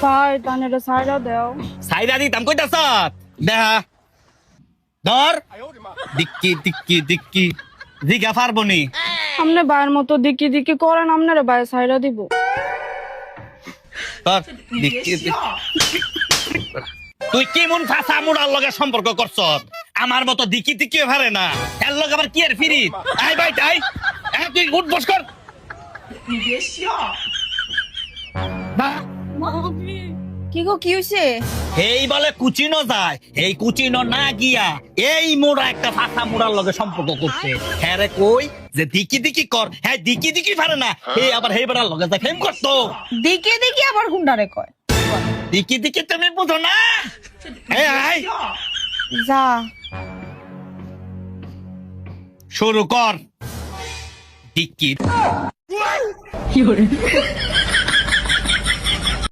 ভাই তানেরে সাইরা দাও। সাইরা দিতাম কইতাছ দেখা ধর দিক্কি দিক্কি দিক্কি দিঘা পারবো নি আমনে ভাইয়ের মতো দিকি দিকি করেন, আমনেরে ভাই সাইরা দিব। ধর দিক্কি তুই কেমন ফাঁসা মুড়ার লগে সম্পর্ক করছ? আমার মতো দিকি দিকি পারে না, এর লগে আবার কি এর ফিরি? আই ভাই তাই তুই উঠ বস কর। বাহ, কি গো, কি হইছে? এই বলে কুচিনো যায়, এই কুচিনো না গিয়া এই মোড়া একটা ফাঁসা মুড়ার লগে সম্পর্ক করছে। হ্যাঁ রে কই যে দিকি দিকি কর, হ্যাঁ দিকি দিকি পারে না, এই আবার হেই বেড়ার লগে যায় ফেম করতো। দিকে দিকে আবার গুন্ডারে কয়। দিকি দিকি তুমি বুঝো না? এই আই যা শুরু কর দিকি।